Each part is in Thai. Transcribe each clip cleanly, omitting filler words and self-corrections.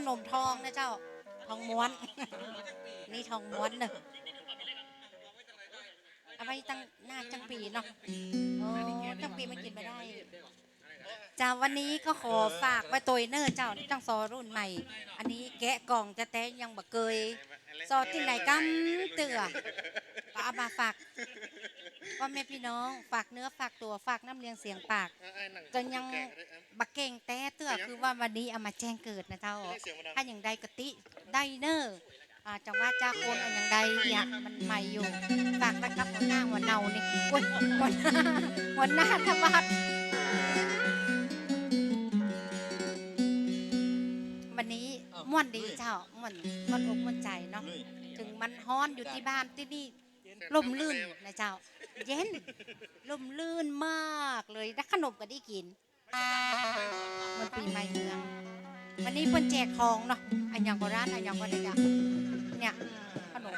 นมทองนะเจ้าทองม้วน นี่ทองม้วนเนอะเอาไว้ตั้งหน้าจังปีเนาะโอ้จังปีมันกินไม่ได้จ้าวันนี้ก็ขอฝากไว้ตัวเนอร์เจ้าจังซอรุ่นใหม่อันนี้แกะกล่องจะแต่ยังบ่เคยซอที่ไหนกำเตือก็เอามาฝากว่าแม่พี่น้องฝากเนื้อฝากตัวฝากน้ำเลี้ยงเสียงปากจนยังบักเก่งแต่เตือคือว่าวันนี้เอามาแจ้งเกิดนะเจ้าถ้าอย่างใดกติได้เนอร์จังว่าจ้าคนอันอย่างใดเนี่ยมันใหม่อยู่ฝากนะครับหัวหน้าหัวเนานี่โอ้ยหัวหน้าธบัดวันนี้ม่วนดีเจ้าม่วนอกม่วนใจเนาะถึงมันฮ้อนอยู่ที่บ้านที่นี่ลมลื่นนะเจ้าเย็นลมลื่นมากเลยได้ขนมก็ได้กินมันปีใหม่เมืองวันนี้เพิ่นแจกทองเนาะอันยังก็ร้านอันยังก็ได้จ้ะเนี่ยขนม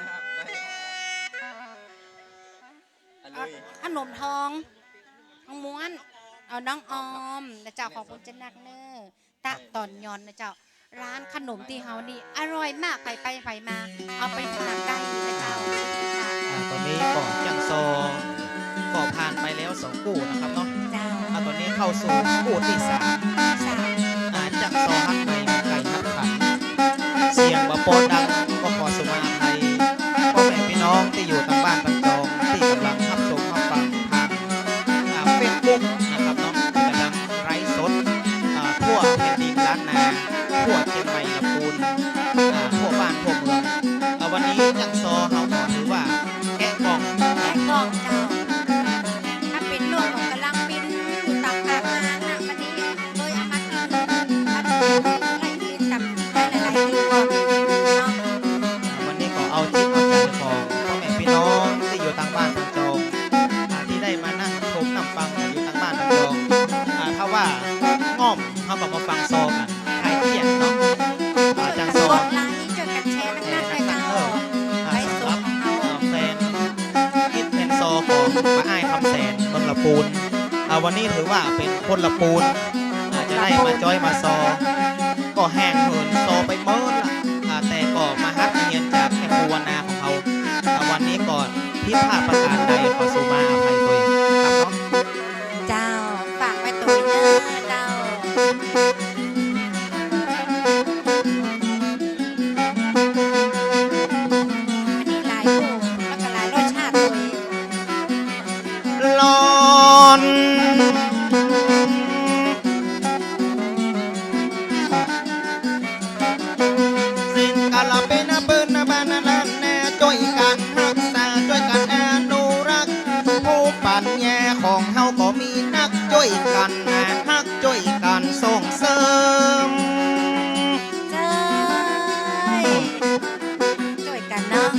ขนมทองม้วนเอาน้องออมนะเจ้าของคุณเจนักเนอร์ตะตอนยอนนะเจ้าร้านขนมที่เฮานี่อร่อยมากไปมาเอาไปฝากได้นะเจ้าตอนนี้ก่อนจังซอก็ผ่านไปแล้ว2กู้นะครับเนาะตอนนี้เข้าสู่กู้ที่3จังซอฮักใหม่ไก่ฮักขันเสียงบะโปดังก็ขอสุมาไทยพ่อแม่พี่น้องที่อยู่ทางบ้านทางจองที่กำลังรับชมรับฟังทางเฟซบุ๊กนะครับเนาะที่กำลังไลฟ์สดทั่วแผ่นดินล้านนาทั่วเชียงใหม่ลำพูนทั่วบ้านทั่วเมืองวันนี้จังซอเฮาขอถือว่าแกะกล่องเจ้าถ้าเป็นโลกของกำลังบินอยู่ตามทางมานะวันนี้เลยเอามากินไล่กินกับได้หลายๆที่ก่อนเนาะวันนี้ก็เอาจิตเอาใจของพ่อแม่พี่น้องที่อยู่ทางบ้านทางจองที่ได้มานั่งชมนั่งฟังอยู่ทางบ้านทางจองถ้าว่าง่อมเขาก็มาฟังซอกันใครเขียนเนาะจังซอกดไลค์ช่วยกันแชร์นักๆให้เราไปส่งเอาแฟนคิดเป็นซอของป้าอ้ายคำแสนเมืองละปูนวันนี้ถือว่าเป็นคนละปูนจะได้มาจอยมาซอก็แห้งเหินซอไปเมินละแต่ก็มาฮักเงียนจากแม่ครูวนาของเขาวันนี้ก่อนพิพาทประการใดขอสุมาอภัยตัวเองครับเนาะเจ้าฝากไว้ตัวเนอเจ้าร้อนสิ่งกาลเป็นปืนบ้านนั้นแน่ช่วยกันรักษาช่วยกันอนุรักษ์ผู้ปัญญาของเฮาก็มีนักช่วยกันฮักช่วยกันส่งเสริมช่วยกันเนาะ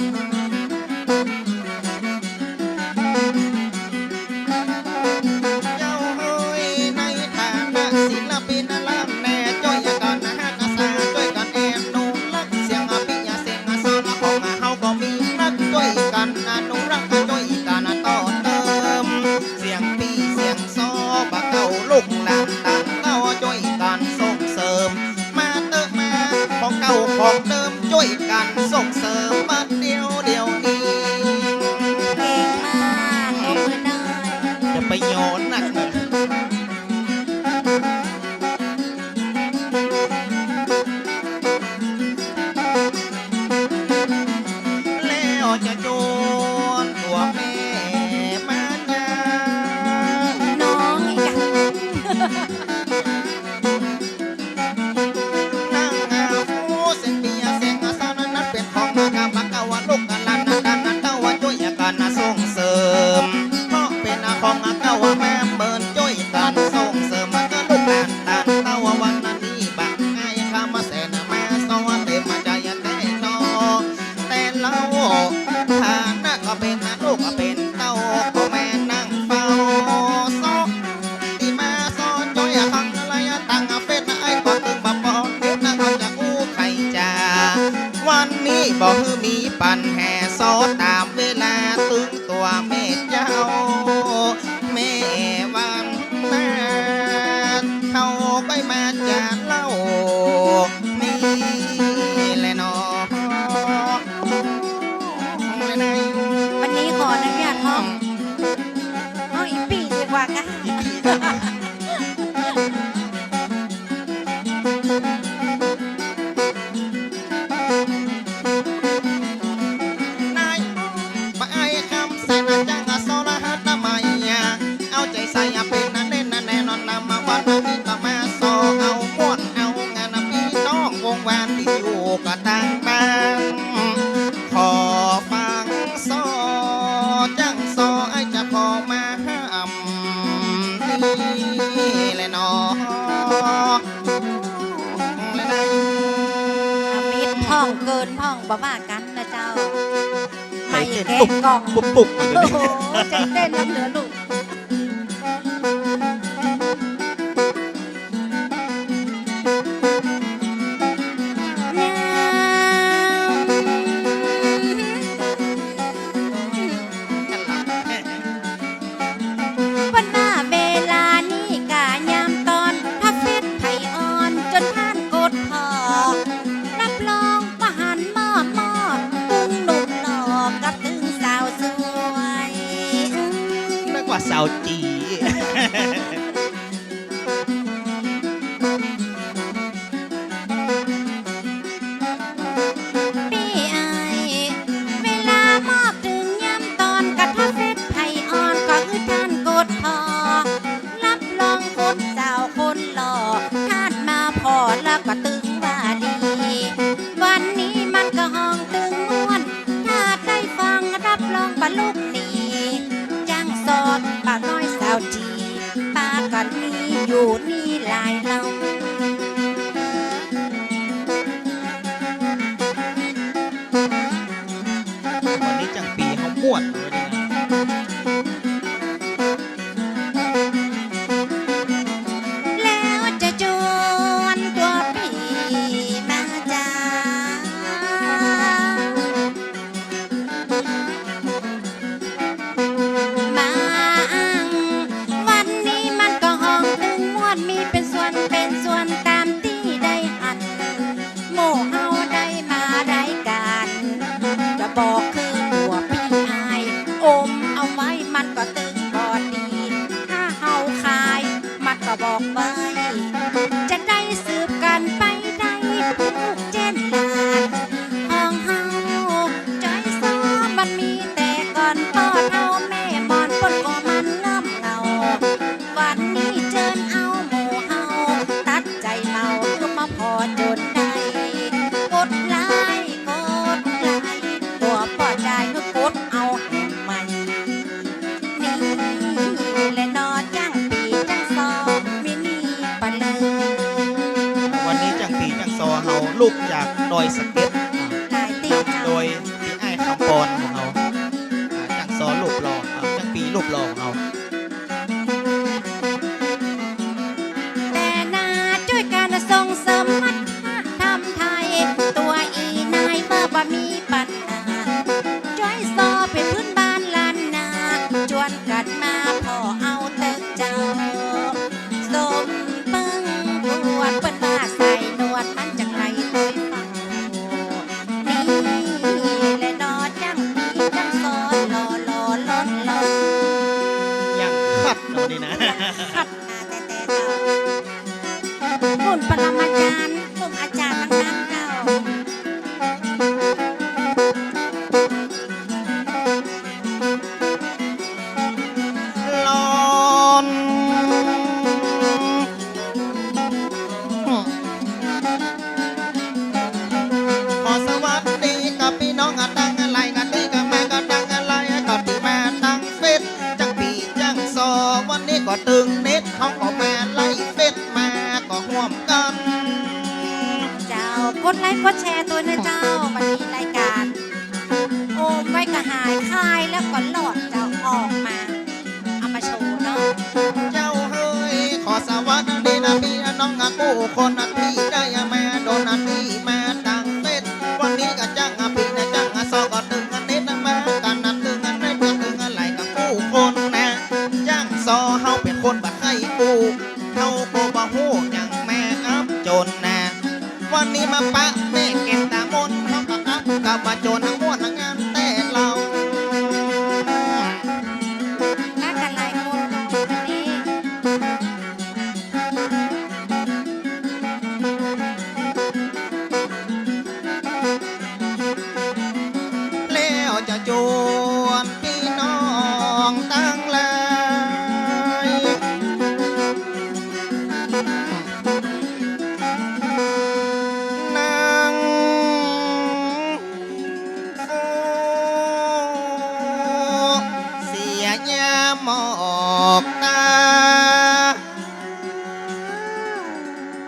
ของเดิมช่วยกันส่งเสริมมาเดียวนี้เก่งมากโอ้ยน้อยจะไปโยนหนักเลยแล้วจะโจนตัวแม่มาญาน้องอีกส่งเสริมเพราะเป็นของเก่าแม่เมินจ้อยกันส่งเสริมมันก็ลูกหลานตานเต้าวันนี้บักไอ้ข้ามาแสนแม่สวเต็มใจแต่นอแต่เล่าฐานะก็เป็นลูกก็เป็นเต้าก็แม่นั่งเฝ้าซอกที่มาซ้อนจ้อยฟังอะไรตั้งเป็นไอ้ก็ตึงมาปอนเด็กนั่งจะกู้ไข่จ่าวันนี้บอกคือมีปันแห่ซอตามเวลาตึงตัวแม่เจ้าแม่วันมาเขาไปมาจากเล่ามี ห้องห้องอีปีดีกว่าค่ะ อีปีนายมาไอ้คำใส่นะจังอะโซละฮัตนะไม่เอาใจใส่เป็นนั่นเล่นนั่นแน่นอนนำมาวันนี้ก็มาโซเอาม่วนเอางานพี่น้องวงแหวนที่อยู่ก็ต่างบ้านขอฟังโซจังโซไอ้จะพอมาห้ามนี่เลยเนาะเลยนะ มิดห้องเกินห้องบ่ว่ากันนะเจ้า ไม่ ใจเต้น แกะกล่อง ปุบอยู่เล โอ้ ย โหใจเต้นน้ำเหลือลูกวันหน้าเวลานี้กะยามตอนถ้าเฟซไผอ่อนจนท่านกดพอ รับรองว่าหันหม้อตึงหนุ่มหล่อกับตึงสาวสวย นึกว่าสาวจี พี่ไอเวลามอบถึงยามตอนกระทบเฟซไผอ่อนก็คือท่านกดพอ รับรองคนสาวคนหล่อท่านมาพอแล้วก็ตึงว่าดี วันนี้มันก็ห้องตึงม่วน ถ้าได้ฟังรับรองบรรลุนีจ้างสอดป่าน้อยสาวจีป้ากันนี้อยู่นี่หลายเรา วันนี้จังปีเขาม่วนเลยนะ แล้วจะจวนตัวพี่มาจ้ามาอังวันนี้มันก็ห้องตึงม่วนมีเป็นส่วนตามที่ได้หันหมู่เฮาได้มาได้กันจะบอกคือตัวพี่อายอมเอาไว้มันก็ตึงบอดี ถ้าเฮาขายมันก็บอกไว้ จะได้สืบกันไปได้ผูกเจนลานห้องเฮาใจซ้อมันมีแต่ก่อนปอดเอาแม่มอนปนก็มันเริ่มเงา วันนี้เจิญเอาหมู่เฮาตัดใจเมาก็มาพอจนได้ กดไลค์ตัวปอดใจก็กดเอาแห่งใหม่ นี่และนอจังปีจังซอมินีปะเลย วันนี้จังปีจังซอเฮาลูกจากดอยสะเก็ด หลายตีเจ้า โดยพี่ไอ้คำปอนของเราจังซอลูกรอจังปีลูกรอของเรา แต่นาช่วยกันส่งเสริมวัฒนธรรมไทย ตัวอีนายเมื่อบ่มีปัญหาช่วยซอเป็นพื้นบ้านล้านนาชวนกันมาพอเอาเติกเจ้า สมเปิงปวดเปิ้นว่าใส่หนวดมันจังไรเคยฟังนี่และนอจังปีจังซอลอลอล้นลอ ยังขัดเนาะนี่นะ ขัดนาแต่เจ้าคุณปรมาจารย์คุณอาจารย์ทั้งนั้นเจ้า ลอนขอสวัสดีกับพี่น้องอะตั้งอะไรกันดีกับแม่ก็ตั้งอะไรก็ที่มาตั้งเฟซจังปีจังซอวันนี้ก็ตึงเน็ตเขาก็มาไล่เฟซมาก็ห่วมกัน เจ้ากดไลค์กดแชร์ตัวนะเจ้ามันมีรายการ โอมไว้กระหายคายแล้วก็หลอดเจ้าออกมา เอามาโชว์เนาะ เจ้าเฮ้ยขอสวัสดีนะพี่น้องอะกู้คนอะพี่ได้มาโดนอะพี่มาตั้งเฟซวันนี้ก็จังอะพี่นะจังอะซอก็ตึงอะเน็ตมากันนะตึงอะเน็ตก็ตึงอะไหลกับกู้คนนะจังซอเฮาเป็นคนบ่ใครกู้เฮาก็บ่ฮู้หยังแม่อับจนนะวันนี้มาปะแม่เก็บตามนเฮาก็อับกับมาโจนทั้งม่วนทั้งงานแต่เรา องตั้งหลายนั่งเสียยามหมอกตา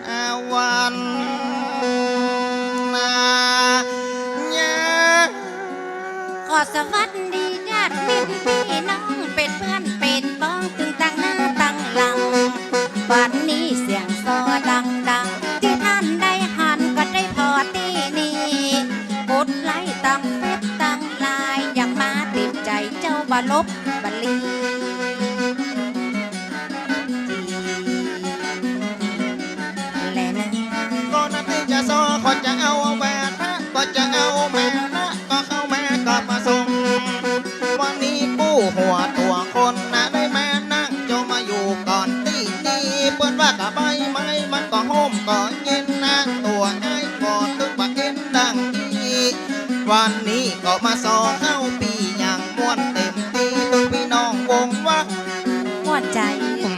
อาวันนาญา ขอสวัสดีญาติมิตรพี่น้องเป็นเพื่อนเป็นบ้องตึงตั้งหน้าตั้งหลังวันนี้เสียงซอดังๆที่ท่านได้หันก็ได้พอที่นี่กดไลค์ตั้งเฟซตั้งไลน์อย่างมาติดใจเจ้าบาลบบลีและนะ ก็นัดที่จะซอขอจะเอาแหวนพระก็จะเอาแม่นะก็เข้าแม่ก็มาส่งวันนี้กู้หัวตัวคนนะได้แม่นั่งจงมาอยู่ก่อนที่นี่เปิ้นว่ากะใบไม้มันก็โฮมก็เย็นนะตัวไอ้ก็ตึกว่าเอ็นดังอีวันนี้ก็มาซอเข้าปีอย่างม่วนเต็มที่ตึกพี่น้องวงว่า หัวใจเย็น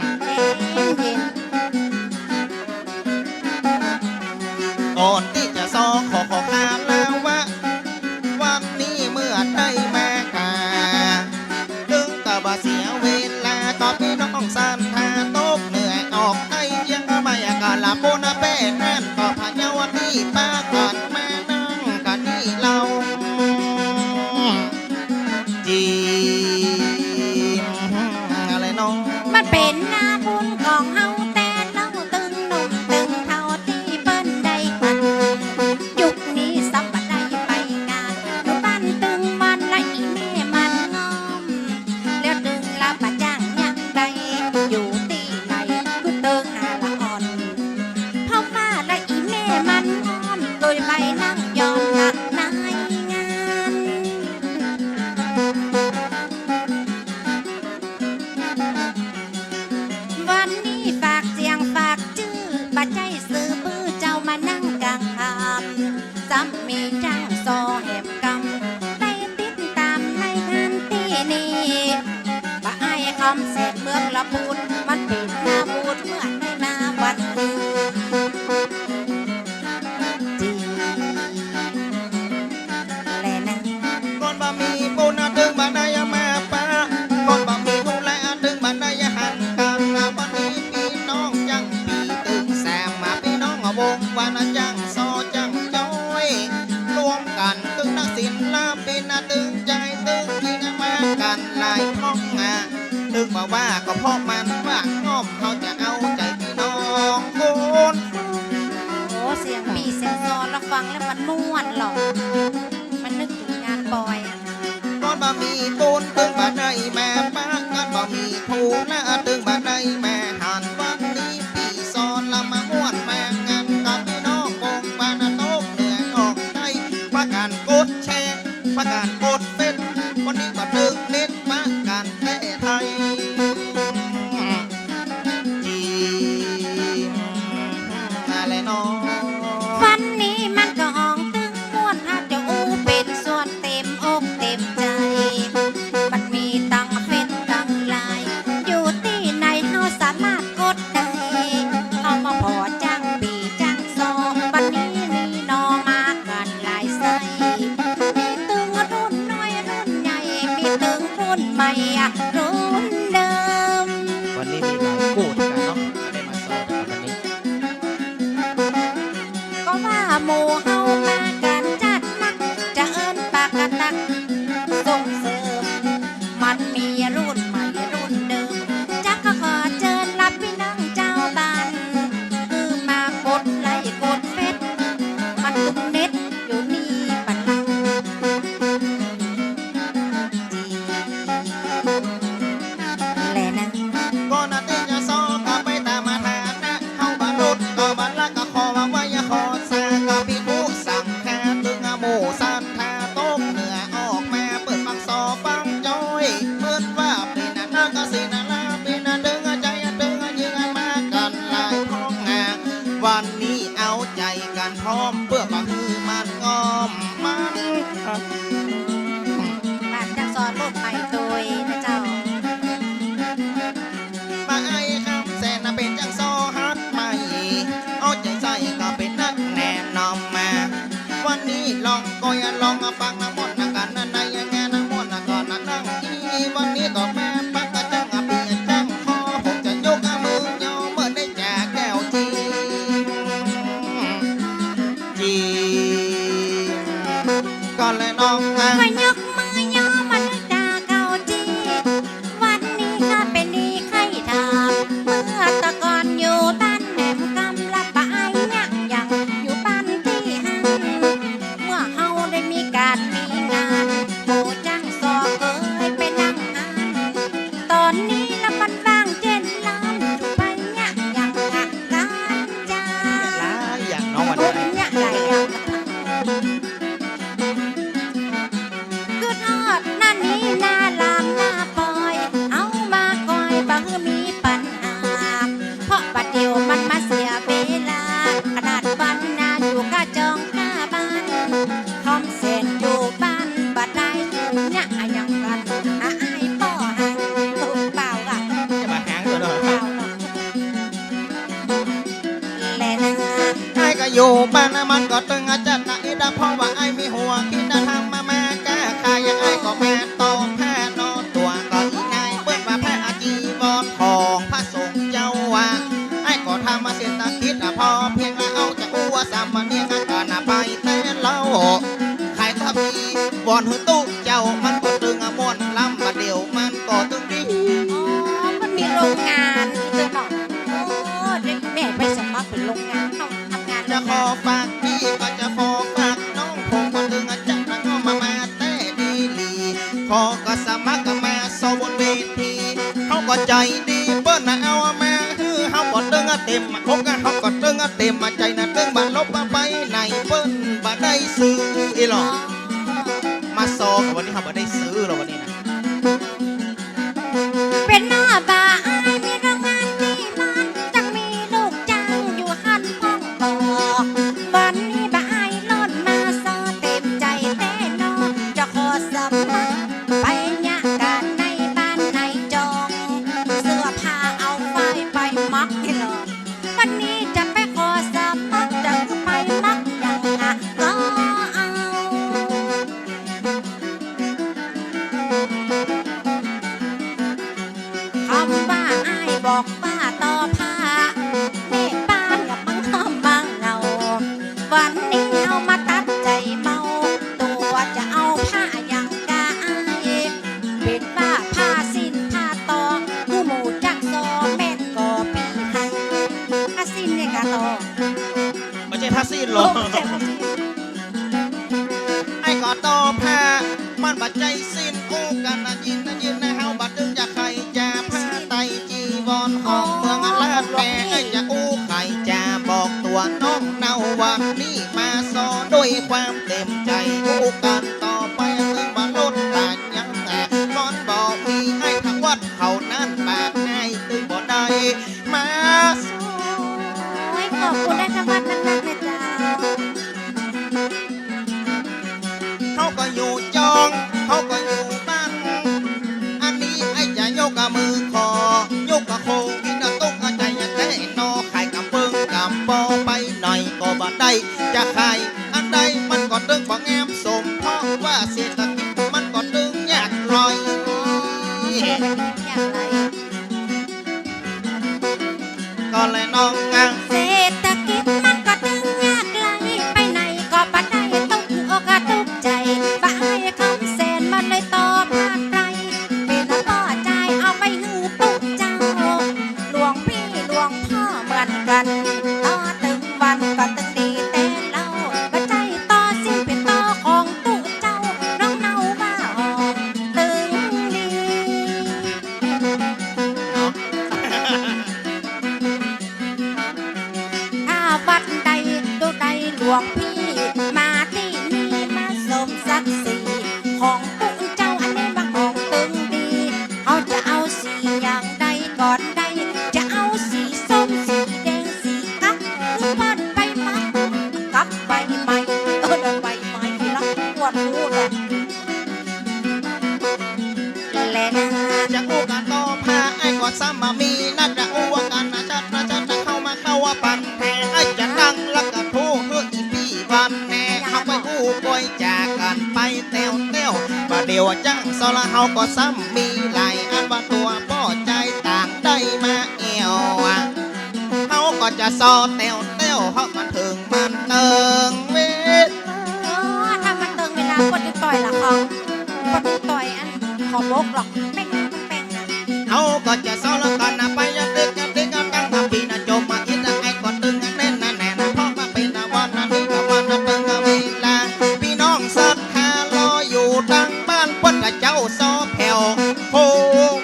ก่อนที่จะซอขอคานแล้วว่าวันนี้เมื่อได้แม่กาดึงกะบ่เสียเวลาก็พี่น้องสันทาตกเหนื่อยออกได้ยังก็ไม่อยากะละโบนะแป้นั่นก็พะเยาวันนี้ป้าก่อนแม่นั่งกันนี่เราจีอะไรน้อง มันเป็นหน้าบุญของเฮาแต่เล่าตึงหนุ่มตึงเท่าที่เปิ้นได้ปันยุคนี้สับบัดได้ไปงานหนูปั้นตึงวันละอีแม่มันงอมแล้วตึงละปะจ้างยังใดอยู่ที่ไหนคือตึงหาละอ่อนเพราะว่าละอีแม่มันงอมโดยไปนั่งยอมหลักนายงาน วันนี้ฝากเสียงฝากชื่อบัดใจซื้อบื้อเจ้ามานั่งกลางทามซ้ำมีจ้างซอแหมกำได้ติดตามในงานที่นี่บ่อายคำเสร็จเมืองละพูดมันปิดหน้าบูดเมื่อได้มาวันนี้จีแลนะ ก่อนบ่มีปูนาดึงบ่ได้ยามาป้าก่อนบ่มีดูแลดึงบ่ได้ยาหันกันวันนี้พี่น้องจังปีตึงแซมมาพี่น้องวงวันจังซอจังจ้อยรวมกันตึงนักศิลปินตึงใจตึงยิงมากันหลายห้องตึงบอกว่าก็เพราะมันว่าง้อมเขาจะเอาใจพี่น้องคน โอ้เสียงปีเสียงซอเราฟังแล้วมันม่วนหรอกมันนึกถึงงานบอยอะ ก่อนบ่มีปูนตึงบ่ได้แม่ป้าก่อนบ่มีทูนะตึงบ่ได้แม่หันวันนี้ปีซอนละมาอ้วนแม่งานกับพี่น้องวงบ้านโต๊ะเหนื่อยออกได้ประการกดแชร์ประการกดเป็นวันนี้ก็ตึงเน็ตมาการแท้ไทยจีอะไรน้อง วันนี้มันก็ห้องตึงม่วนหากจะอู้เป็นส่วนเต็มอกเต็มใจ มันมีตังเฟซตังไลน์อยู่ที่ไหนเฮาสามารถกดได้เอามาพอจ้างปีจ้างซอวันนี้นี่นอมากันหลายไส้มีตึงรุ่นน้อยรุ่นใหญ่มีตึงรุ่นใหม่อะรุ่นเดิม วันนี้มีหลายคู่ด้วยกันเนาะก็ได้มาสอนกันวันนี้ ก็ว่าหมู่เฮามากันจัดหนักจะเอิ้นปากกะตักส่งเสริมมันมีรุ่นใหม่รุ่นเดิมจักก็ขอเชิญรับพี่น้องเจ้าบ้านคือมากดไลค์กดเฟซมันตุ้มเน็ตอยู่นี่ปันลังจีแลนะ ก็นาทีจะซอก็ไปตามมาทานะเข้าบารุดก็บันละก็ขอว่าไว้อย่าขอแซก็พี่ผู้ อยู่บ้านมันก็ตึงอาจารย์นะอีดาเพราะว่าไอ้มีหัวคิดจะทำมาแก้ไขยังไอ้ก็แม่ตอแพ้นอตัวก็อีนายเปิ้นมาแพ้อาจีวรของพระสงฆ์เจ้าว่าไอ้ก็ทำมาเศรษฐกิจพอเพียงละเอาจะอ้วสามเนียงก็น่าไปแต่เล่าขายทับพีวอนหือตู้เจ้ามันก็ตึงม่วนลำมาเดียวมันก็ตึงดี อ๋อมันมีโรงงานนี่เจ้าเนาะโอ้เด็กแม่ไปสมัครเป็นโรงงานต้องทำงานโร จะ ง ข งา อน ฝากพี่ก็จะขอฝากน้องผมก็ตึงอาจารย์ก็มาแต่ดีลีพอก็สมัครก็มาสบนเวทีเขาก็ใจดีเปิ้นน่ะเอามาฮือเขาก็ตึงเต็มคงเขาก็ตึงเต็มใจน่ะตึงบัดลบไปไหนเปิ้นบ่ได้ซื้ออีหรอกมาซอกับวันนี้เขาบ่ได้ซื้อหรอกวันนี้นะ เป็นหน้าบ่าอายมีโรงงานที่มันจังมีลูกจ้างอยู่หันห้องบอกวันนี้บ่าอายล้นมาซอเต็มใจแต่นอจะขอสมัครไปยะการในบ้านในจองเสื้อผ้าเอาไปมักให้หรอวันนี้จะไปขอสมัครจะไปมักอย่างอ่ะก็เอา คำว่าอายบอกว่าต่อผ้าเมฆบ้านกับมังคำบางเงาวันนี้เอามาตัดใจเมาตัวจะเอาผ้าอย่างกาอายเป็นว่าผ้าสิ้นผ้าตอคือหมูจักซอแม่นก็ปีให้ผ้าสิ้นเนี่ยกาตอ ไม่ใช่ผ้าสิ้นหร โอ้ อก ไม่ใช่ผ้าสิ้น ไอ้ก็ต่อผ้ามันบัดใจสิ้นอู้กันนะยินนะเฮาบัดดึงจะใครจะผ้าไตจีวรของเมืองลาดแม่ไอ้จะอู้ใครจะบอกตัวน้องเนาวันนี้มาสอด้วยความเต็มใจอู้กันต่อไปถึงวันลดตายังแอบก้อนบอกมีให้ทางวัดเขานั้นบาดง่ายตึงบ่ได้มาสอ โอ้ยขอบคุณได้ทั้งวันทั้งนั้นเลยจ้า เขาก็อยู่จองเขาก็อยู่บ้านอันนี้ไอ้จะยกมือคอยกกระโคงกินตุ๊กใจจะแท้นอไข่กับเบิ้งกับปอไปหน่อยก็บ่ได้จะขายอันใดมันก็ดึงบ่แงมสมเพราะว่าเศรษฐกิจมันก็ดึงยากลอย อย่างไร ก็เลยน้องงาง เศรษฐกิจมันก็ดึงยากไกลไปไหนก็บ่ได้ตุกอกตุกใจบ่อายคำเสนมันเลยต่อผ่านไรเป็นต่อใจเอาไปหือตุกเจ้าหลวงพี่หลวงพ่อเหมือนกันต่อตึงวันก็ตึงดีแต่เล่าบ่ใจต่อสิ้นเป็นต่อของตุกเจ้าน้องเนาว่าหอมตึงดี ถ้าวัดใดดูใดหลวงพี่มาที่นี่มาสมศักดิ์ศรีของปู่เจ้าอันนี้บางของตึงดีเขาจะเอาสีอย่างใดก่อนใดจะเอาสีส้มสีแดงสีกั๊กหรือว่าใบไม้กับใบไม้ใบไม้ที่รักปวดหูแหละและนะ จะอู้กันต่อผ้าไอ้ก็ซ้ำมามีน่าจะอู้ว่ากันนะจัดเข้ามาเข้าว่าปันแทไอ้จะนั่งแล้วก็โทษเพื่ออีพี่วันแน่เขาไปอู้ป่วยจากกันไปเต้วว่าเดียวจังสละเฮาก็ซ้ำมีหลายอันว่าตัวพ่อใจต่างได้มาเอวเขาก็จะซอเต้วเพราะมันถึงมันเติงเวท อ๋อถ้ามันเติงเวลาคนที่ต่อยละเขาคนที่ต่อยอันของโลกหรอกแป้งแป้งนะ เขาก็จะเศร้าแล้วกันนะไปยันดึกก็ตั้งทำปีนะจมมาอินนะไอ้ก็ตึงแน่นนะแน่นะเพราะมาเป็นวันนั้นนี้กับวันนั้นตึงเวลาพี่น้องศรัทธารออยู่ตั้งบ้านพ้นกับเจ้าซอแผ่วโค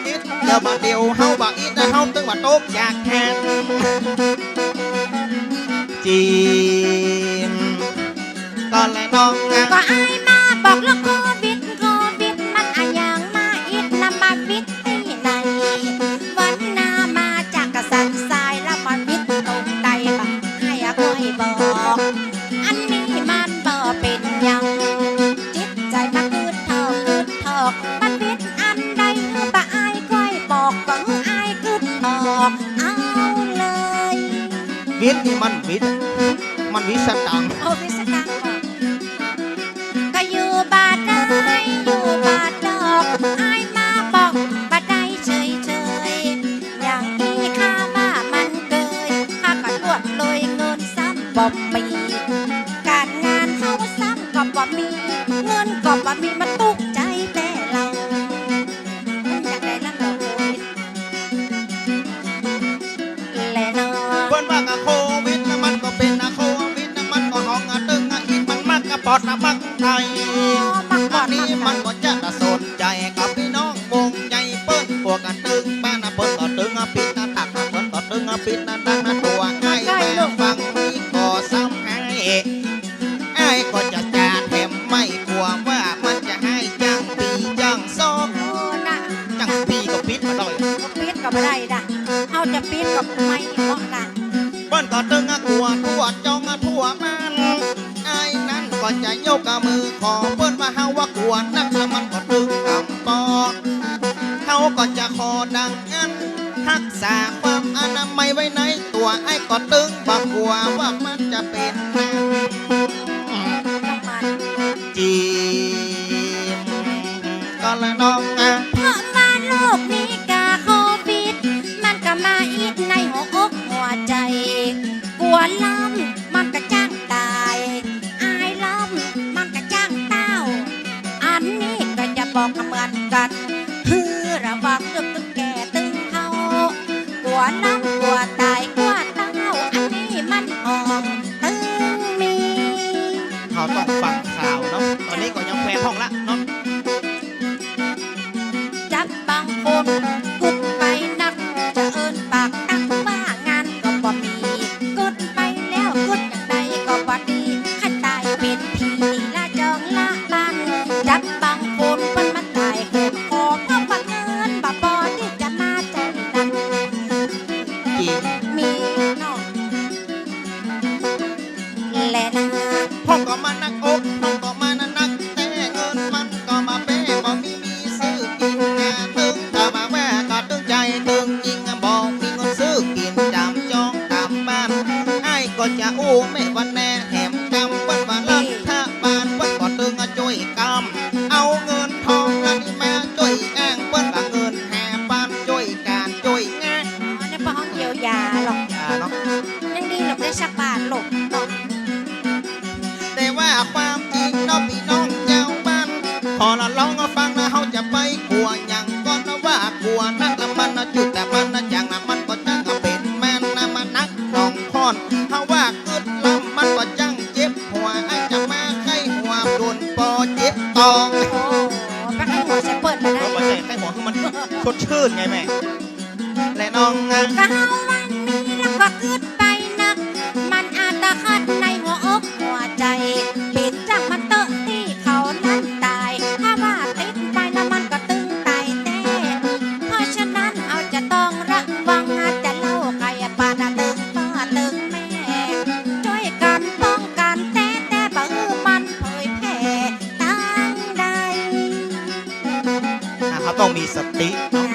อิดแล้วมาเดียวเฮาบ่อิดนะเฮาตึงว่าตกจากแทนจีมก็เลยน้องงา ก็อายมาบอกแล้วโควิดมันอะอย่างมาอิดนำมาวิดที่ไหนวันหนามาจากกระสันทรายแล้วมาวิดตรงใดบักให้อะก็ให้บอก อันนี้มันบ่เป็นหยังจิตใจมาคืดทอกมันวิดอันใดเมื่อบ่อายก็ให้บอกก็อายคืดทอกเอาเลย วิทย์นี่มันวิทย์ มันวิสตัง เอาพิสตังบอกก็อยู่บาดได้อยู่บาดดอกอายมาบอกบาดได้เฉยเฉยอย่างนี้ข้าว่ามันเกยข้าก็ลวดเลยเงินซ้ำบ่มีการงานเฮาซ้ำก็บ่มีเงินก็บ่มีมาตุกใจแต่เรามันอยากได้ลำดอกโควิดแลเนาะ เพิ่นว่ากับโควิดนะมันก็เป็นนะโควิดนะมันก็ห้องอะตึงอะอินมันมักกะปอดนะมักไทยวันนี้มันก็จะสนใจกับพี่น้องวงใหญ่เปิ้นพวกกันตึงบ้านนะเปิ้นก็ตึงอะปิดนะตักนะเปิ้นก็ตึงอะปิดนะดังนะตัวง่ายแม่ฟังนี้ก็ซ้ำให้ไอ้ก็จะจ่าแถมไม่กลัวว่ามันจะให้จังปีจังซอก โอ้นะ จังปีก็ปิดมาดอย ก็ปิดก็ไม่ได้ด่ะเอาจะปิดก็ไม่เหมาะด่ะ เปิ้นก็ตึงอะกลัวทั่วจองอะทั่วมันไอ้นั้นก็จะยกกับมือขอเปิ้นว่าเฮาว่ากลัวนักแล้วมันก็ตึงกำปอเฮาก็จะขอดังนั้นรักษาความอนามัยไว้ในตัวไอ้ก็ตึงบ่กลัวว่ามันจะเป็นนะ ต้องมัน จีมก็ละน้องอะ เพราะว่าโลกนี้กาโควิดมันก็มาอีกในหัวอกหัวใจกลัวล้ำมันก็จ้างตายอายล้ำมันก็จ้างเต้าอันนี้ก็จะบอกเหมือนกันคือระวังตึกตึงแก่ตึงเฮากลัวล้ำกลัวตายกลัวเต้าอันนี้มันอ่องตึงมี เขาต้องฟังข่าวเนาะตอนนี้ก็ยังแพร่ห้องละเนาะ จับบางคนกุดไปนักจะเอินปากตั้งว่างานก็บ่มีกุดไปแล้วกุดอย่างใดก็บ่ดีขันตายเป็นผีละจองละบันจับบางคนมันมาตายโหดคอเพราะบังเอิญบ่พอที่จะมาใจนั้น จี มีเนาะและนะ พ่อก็มานักอกพ่อก็มานักแต่เงินมันก็มาเป้บ่มีซื้อกินงานตึงถ้ามาแว่ก็ตึงใจตึงยิงบอกมีเงินซื้อกินจำจองตามบ้านไอ้ก็จะอู้ไม่วันแน่แถมจำวันว่ารัฐบาลวันก็ตึงช่วยกำเอาเงินทองอันนี้มาช่วยอ้างวันว่าเงินแห่บ้านช่วยการช่วยงาน อ๋อในป้องเยียวยาหรอก อย่าเนาะ ยังดีหลบได้สักบาทหลบเนาะ แต่ว่าความจริงเนาะพี่น้องเจ้าบ้านพอเราลองเอาฟังนะเฮาจะไปกลัวอย่างก่อนนะว่ากลัวนักละมันนะจุดแต่มันนะจังนะมันก็จังก็เป็นแม่นนะมันนักน้องคอนเฮาว่ากึดลำมันก็จังเจ็บหัวไอ้จะมาไข้หัวโดนปอเจ็บตอง โอ้ปักให้หัวจะเปิดมาได้ เพราะว่าใช่ไข้หัวคือมันสดชื่นไงแม่และน้องอ่ะ ก็เฮาวันนี้แล้วก็คืดไปนัก มันอาจจะคัดในหัวอกหัวใจเป็นจังมันเตอะที่เขานั้นตาย ถ้าว่าติดไปแล้วมันก็ตึงตายแน่เพราะฉะนั้นเอาจะต้องระวังอาจจะเล่าใครปาดตึงป้าตึงแม่ช่วยกันป้องกันแต่บ่มันเผยแผ่ตั้งใด เขาต้องมีสติเนาะ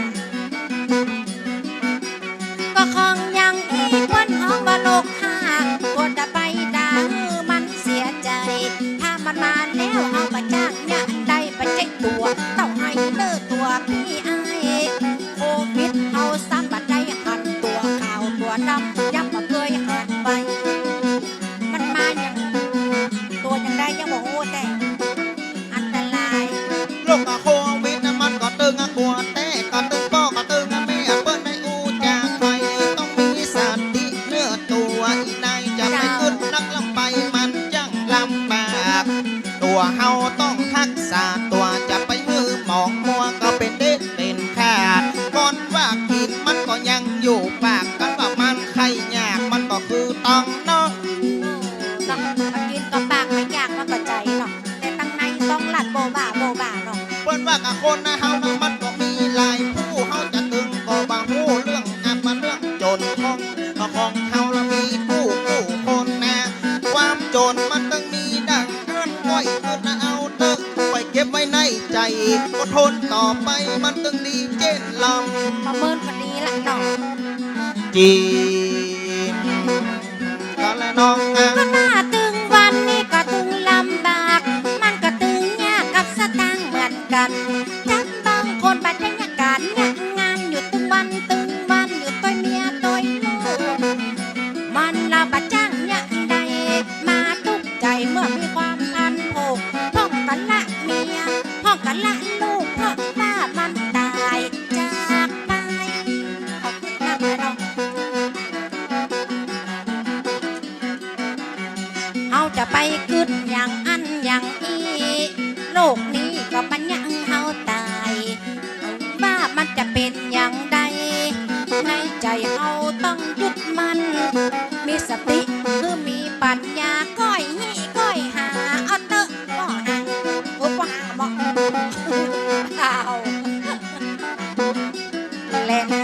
ก็คงยังอีกวันห้องว่าโลกหากวดจะไปด่ามันเสียใจ ถ้ามันมาแล้วเอามาจ้างเนี่ยอันใดไปเช็คตัวต้องให้เลิกตัวพี่ไอายโควิดเอาซ้ำบัดได้หันตัวขาวตัวดำยังบ่เคยหันไป มันมาอย่างตัวยังได้ยังบอกโอ้แต่อันตราย โรคโควิดนะมันก็ตึงอะกลัวแต่ก็ตึงป้อก็ตึงอะแม่เปิ้นไม่อู้จากใครต้องมีสติเนื้อตัวอีนายจะไปขึ้นนักลำไปมันจังลำบากตัวเฮาต้องรักษาตัวจะไปมือหมองมัวก็เป็นเด็ดเป็นขาดก่อนว่ากินมันก็ยังอยู่ปากกันว่ามันไข่ยากมันก็คือต้องเนาะ เนาะมากินกับปากไม่ยากมันก็ใจเนาะแต่ตั้งในต้องหลัดโบบาเนาะ เปิ้นว่ากับคนนะเฮานะมันก็มีหลายผู้เฮาจะตึงก็บางผู้เรื่องอับมาเรื่องจนของเฮาละมีผู้คนนะความจนมันต้องมีดังนั้นก้อยขึ้นนะเอาเด้อไปเก็บไว้ในใจอดทนต่อไปมันต้องดีเจนล มาเมินคนนี้ละเนาะ ำจีมก็แล้ว น้องอ่ะ ก็หน้าตึงวันนี้ก็ตึงลำบากมันก็ตึงยากกับสตางค์เหมือนกันจับบางคนบรรยากาศเนี่ยงานอยู่ตึงวันอยู่ตัวเมียตัวลูกมันเราบัดจ้างเนี่ยใดมาตุกใจเมื่อมีความพันผูกพ้องกันละเมียพ้องกันละลูกเพราะว่ามันตายจากไปขอบคุณมากเลยเราเอาจะไปกึดอย่างอันอย่างอีโลกนี้ก็มันยังเฮาตายว่ามันจะเป็นอย่างใดในใจเฮาต้องยึดมันมีสติคือมีปัญญาก้อยหีก้อยหาเอาเตอะบ่หังโอ้บ่หาบ่เอาแลนะ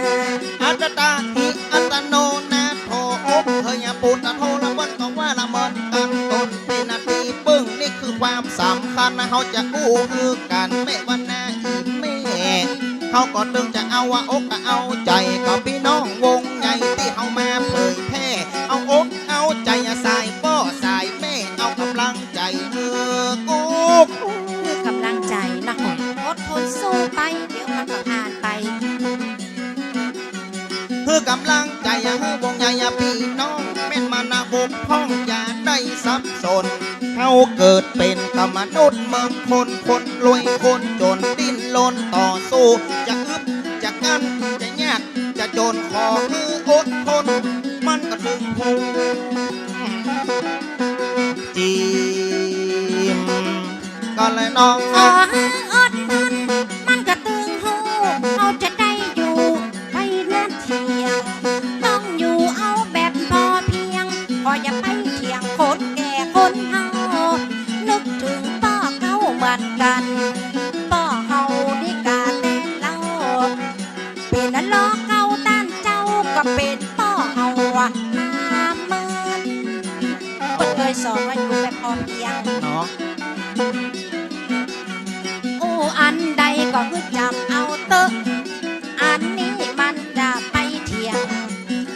อัตตาหิอัตโนนาโทอบเฮยปุตตะโทละวันก็ว่าละเมินกันตนเป็นนาทีปึ้งนี่คือความสำคัญนะเขาจะกู้คือกันไม่วันหน้าอีแม่เขาก็ตึงจะเอาว่าอกก็เอาใจกับพี่น้องวงใหญ่ที่เขามาเผยแพร่เอาอกเอาใจสายป้อสายแม่เอากำลังใจเฮือกุ๊ก คือกำลังใจนะอดทนสู้ไปเดี๋ยวมันก็ผ่านไป เพื่อกำลังใจเฮือวงใหญ่พี่น้องแม่นมานาบกพ้องอย่าได้สับสนเขาเกิดเป็นกมนุษย์เมืองคนรวยคนจนดิ้นรนต่อสู้จะอึบจะกั้นจะยากจะจนขอฮืออดทนมันก็ถึงภูจีมก็เลยน้อง ขอให้อดทนมันก็ตึงหูเอาจะได้อยู่ไปนั่นเที่ยงต้องอยู่เอาแบบพอเพียงพออย่าไปเที่ยงคนแก่คนเฮานึกถึงป้อเขาเหมือนกันป้อเฮานี่กาแต่เล่าเป็นนั่นล้อเก่าต้านเจ้าก็เป็นป้อเฮาอะมาเมินคนเคยสอนว่าอยู่แบบพอเพียง เนาะ อันใดก็คือจำเอาเตอะอันนี้มันจะไปเที่ยง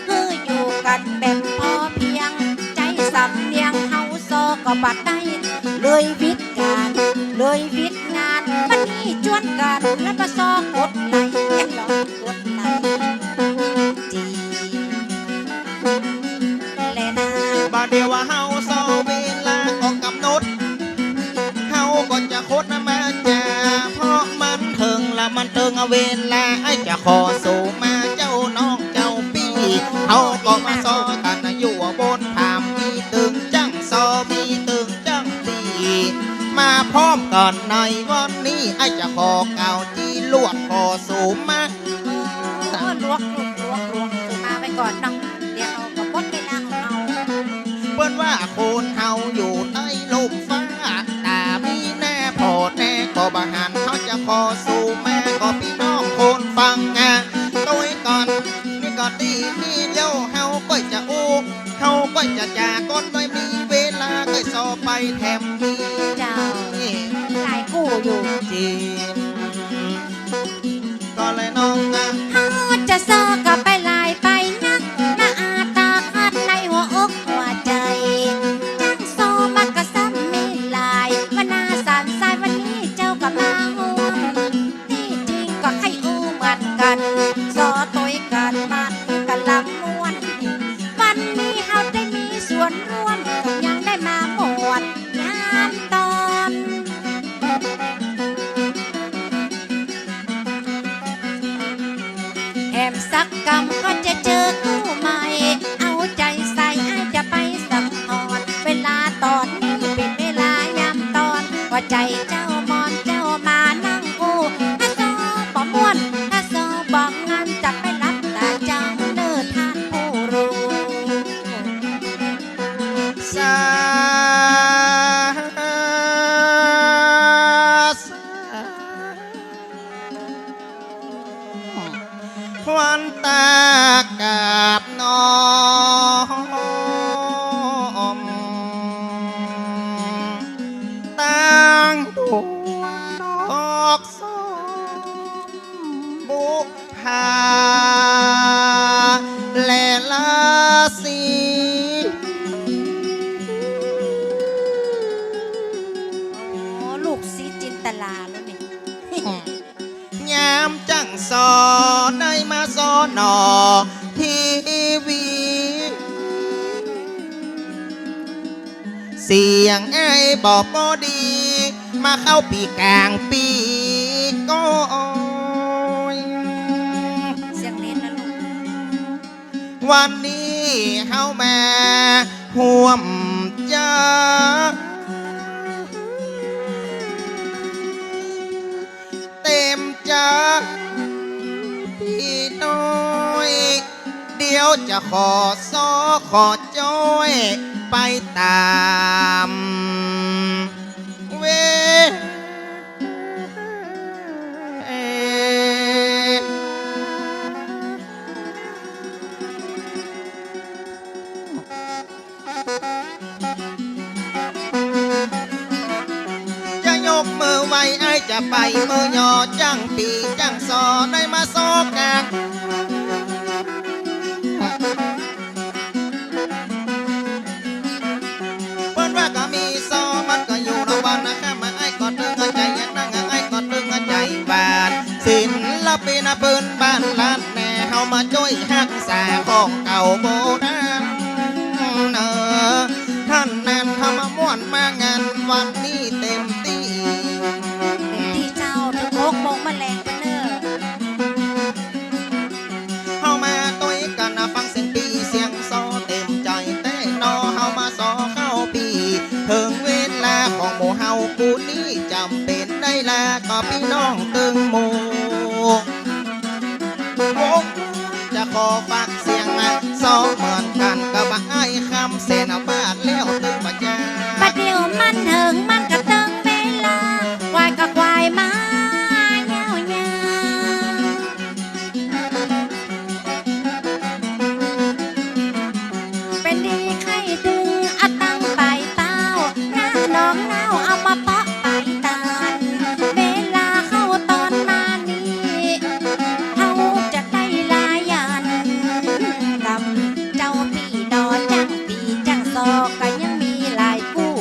คืออยู่กันแบบพอเพียงใจสำเนียงเฮาโซก็บัดได้เลยวิทย์การเลยวิทย์งานมันนี่จวนกันแล้วมาซอกดไหลแค่ลองกดไหลจีแลนะ บาดเดียวว่าเฮาสอเวลาออกกำหนดเฮาก็จะคดมาจ่าเพราะมันถึงละมันถึงเวลาไอ้จะขอสู่มาเจ้าน้องเจ้าพี่เฮาก็มาซอกันอยู่บนผามมีตึงจังซอมีตึงจังตีมาพร้อมกันในวันนี้ไอ้จะขอเก่าจีลวดขอสู่มา ลวกคือมาไปก่อนเนาะเดี๋ยวเราก็หมดเวลาของเรา เปิ้นว่าโคนเฮาอยู่ใต้ลมฟ้าตามีแน่พอแน่ก็บาหันเขาจะขอสู่แม่ก็พี่น้องโคนฟังงาตัวก่อนนี่ก็ดีนี่เลี้ยวเฮาก็จะอู้เฮาก็จะจากก้นโดยมีเวลาก็สอไปแถมมี เจ้า นี่ หลายกู้อยู่ จีมก็เลยน้องอ่ะ เฮาจะซอกับไปลายไปนักมาอาตาคัดในหัวอกหัวใจจังโซมากระซ้ำมีลายวันนาสานสายวันนี้เจ้ากับมาห่วงที่จริงก็ให้อู้เหมือนกันซอตัวกันมันกันลำม้วนวันนี้เฮาได้มีส่วนร่วมก็ยังได้มาหมวดงานตอน แถมสักกรรมก็จะเจอคู่ใหม่ เอาใจใส่อาจจะไปสัมพรเวลาตอนนี้เป็นเวลายามตอนว่าใจเจ้ามอนเจ้ามานั่งอู้ถ้าโซบอกม่วนถ้าโซบอกงานจะไปรับตาเจ้าเนื้อท่านผู้รู้ สาวันตากับน้องตั้งตัวดอกส้มบุพาและลาสี เสียงไอ้บอกบอดี มาเข้าปีกลางปีก็เสียงเล่นนะลูกวันนี้เฮามาห่วมจักเต็มจักพี่น้อยเดี๋ยวจะขอขอจ้อยไปตามเวจะยกมือไหวไอ้จะไปมือยอจังปีจังซอได้มาซอกันเปิ้นว่าก็มีซอมันก็อยู่ระหว่างนะคะมาไอ้กอดดึงใจยันนั่งไอ้กอดดึงใจบานศิลปินปืนบ้านล้านแม่เฮามาช่วยฮักษาของเก่าโบราณเนอท่านนั้นทำมาม่วนมางานวันนี้เต็มที่ที่เจ้าถึง6 โมงมาแรงไปเนอะเฮามาต้วยกันฟังเสียงปีเสียงซอเต็มใจแต่นอเฮามาซอเข้าปีถึงเวลาของหมู่เฮากูนี้จำเป็นได้ลาก็พี่น้องตึงหมู่จะขอฝากเสียงซอเหมือนกันกับไอ้คำเสนาบาทแล้วตึงปัญญาบัดเดียวมันถึงมันก็ตึงเวลาควายก็ควายมาเงี้ยวเงี้ยวเป็นดีใครดึงเอาตั้งไปเต้าหน้าน้องเน่าเอามาเปาะไปตานเวลาเข้าตอนมานี้เอาจะได้ลายันกับเจ้าพี่ดอจังปีจังซอก็ยังมีหลายคู่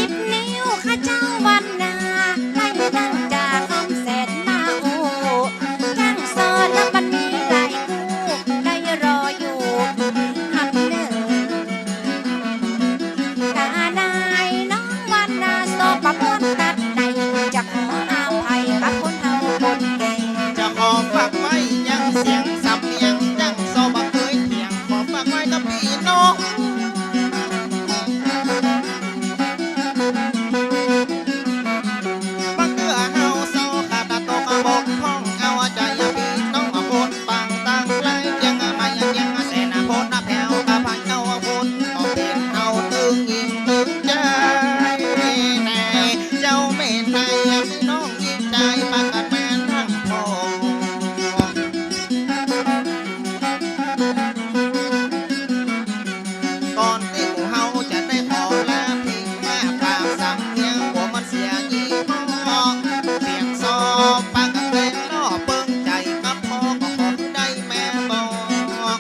10 นิ้วข้าเจ้าวันนาไล่ตั้งจากคำแสนมาโอ้จังซอแล้วมันมีหลายคู่ได้รออยู่คำเนิ่กานายน้องวันนาซอประมวลตัดในจะขออาภัยกับคนเฒ่าคนแก่ จะขอฝากไว้ยังเสียงสับเนียงจังซอบักเคยเถียงขอฝากไว้กับพี่น้องบักเกือเฮาโซขาดตกบกพ้องเอาใจพี่น้องคนฟังตั้งไกลยังไม่ยังเสนาพลแผ่วกับพันเจ้าคนก็เป็นเฮาตึงยิงตึงใจแน่เจ้าแม่นายพี่น้องยิงใจปากกันแม่ทั้งพองก่อนที่หมู่เฮาจะได้ขอลาพิงมาปากสำเนียงหัวมันเสียยี่ห้อเสียงซอปากกันเป็นล่อเปิ้งใจกับพ่อก็ขอได้แม่บอก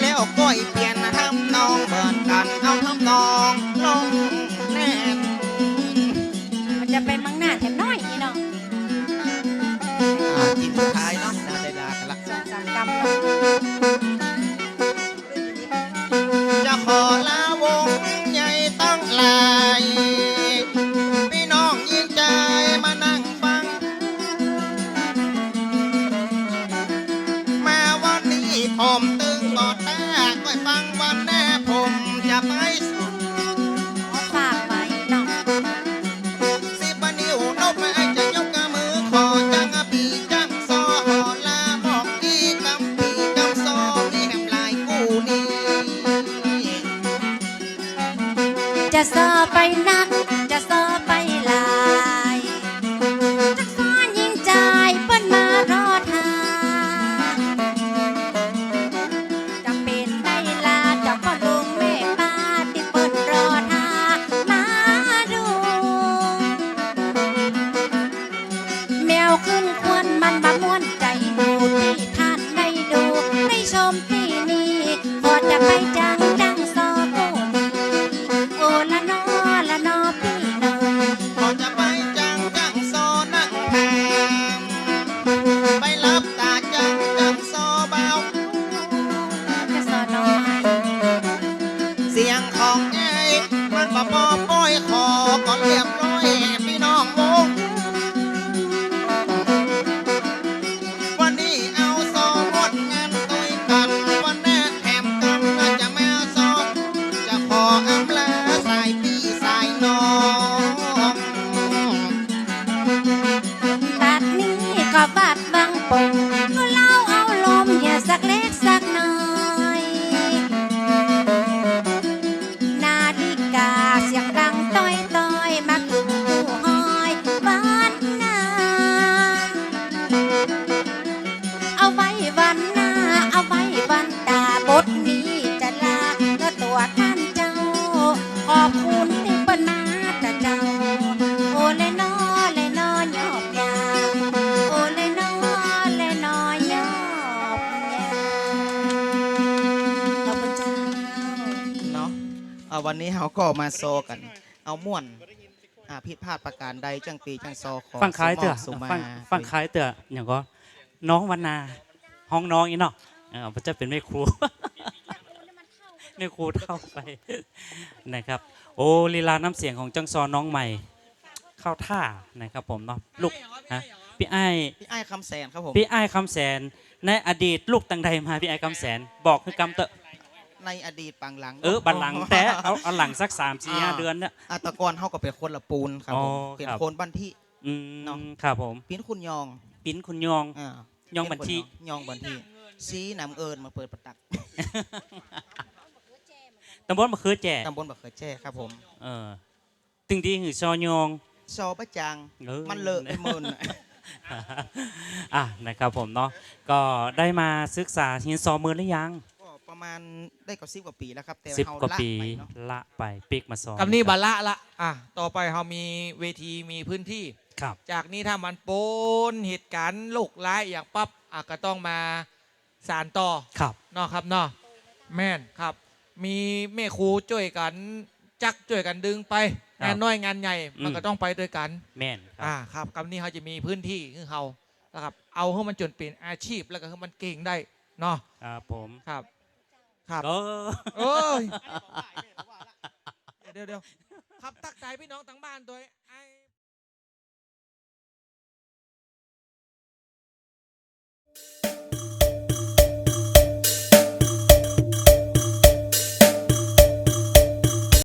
แล้วก้อยเปลี่ยนทำนองเหมือนกันเอาทำนองลงแน่น มันจะเป็นมังหน้าแถมน้อยนี่เนาะกินสุดท้ายเนาะน่าได้ลากันละ 2-3 กรัมเนาะ จะขอลาวงใหญ่ตั้งหลายพี่น้องยินใจมานั่งฟังมาวันนี้ผมตึงบอดตาก้อยฟังวันแน่ผมจะไปสุด ขอฝากไว้เนาะ 10 นิ้วนกไม้จะยกมือขอจังปีจังซอหอลาบอกอีกำปีกำซอมีแหมลายกูนี้ จะซอไปนักจะซอไปหลายจักซ้อนยิงใจเปิ้นมารอทาจะเป็นได้ลาจะก็ลุงแม่ป้าที่เปิ้นรอทามาดูแมวขึ้นควนมันบะม่วนใจดูที่ท่านได้ดูได้ชมที่นี่พอจะไปจังจังซอโกนีโอละนอพี่ มันก็ปอป้อยขอก่อนเรียบร้อยพี่น้องวงวันนี้เอาซอหมดงานตุยกันวันแน่แถมกันจะแม่ซอจะขออำลาสายพี่สายน้อง บัดนี้ก็บัดบางปงก็เล่าเอาลมอย่าสักเล็กสักน้อยนาฬิกาเสียงดังต้อยต้อยมาคือผู้ห้อยบ้านนาเอาไว้วันหน้าเอาไว้วันตาบทนี้จะลาก็ตัวท่านเจ้าขอบคุณที่เปิ้นมาแต่เจ้าโอเลนอเลนอยอบยาโอเลนอเลนอยอบยาขอบคุณเจ้า เนาะวันนี้เราก็มาโซกัน เอาม่วนผิดพลาดประการใดจังปีจังซอขอ ฟังคล้ายเต๋อ สุมา ฟังคล้ายเต๋ออย่างก็น้องวันนาห้องน้องอีเนาะพระเจ้าเป็นแม่ครู แม่ครูเท่าไป นะครับ โอ้ลีลาน้ำเสียงของจังซอน้องใหม่ เข้าท่านะครับผมเนาะลูกฮะพี่ไอ้ พี่ไอ้คำแสนครับผม พี่ไอ้คำแสนในอดีตลูกตังใดมาพี่ไอ้คำแสนบอกคือกำเตอะ ในอดีตปังหลัง บัลลังก์แต่เอาหลังสัก3-4-5 เดือนเนี่ย ตะกอนเฮาก็เป็นคนละปูนครับผม อ๋อ เป็น ครับ คนบ้านที่ เนาะ ครับผม ปิ้นคุณยอง ปิ้นคุณยอง ยองบันที ยองบันทีซีนำเอิญมาเปิดประตัก ตำบลมะเขือแจ่ ตำบลบักเขือแจ้ครับผม ตึงดีหือซอยอง ซอประจัง เออ มันเลอะไปเมิน นะครับผมเนาะก็ได้มาศึกษาหินซอมือหรือยัง ก็ประมาณได้ก็10 กว่าปีแล้วครับแต่ 10 เฮาก ว่า ละ ปี ไปเนาะ ละไปปิกมาซอ กับนี่บาละละต่อไปเรามีเวทีมีพื้นที่ ครับ จากนี้ถ้ามันโปนเหตุการณ์โลกร้ายอย่างปั๊บก็ต้องมาสารต่อ ครับ เนาะครับเนาะแม่นครับ มีแม่ครูช่วยกันจักช่วยกันดึงไปงานน้อยงานใหญ่มันก็ต้องไปด้วยกัน แม่นครับ ครับกับนี้เขาจะมีพื้นที่คือเขานะครับเอาให้มันจนเป็นอาชีพแล้วก็ให้มันเก่งได้เนาะ ครับผม ครับครับ ก็ โอ้ยเดี๋ยวครับตักใจพี่น้องทั้งบ้านตัวเอง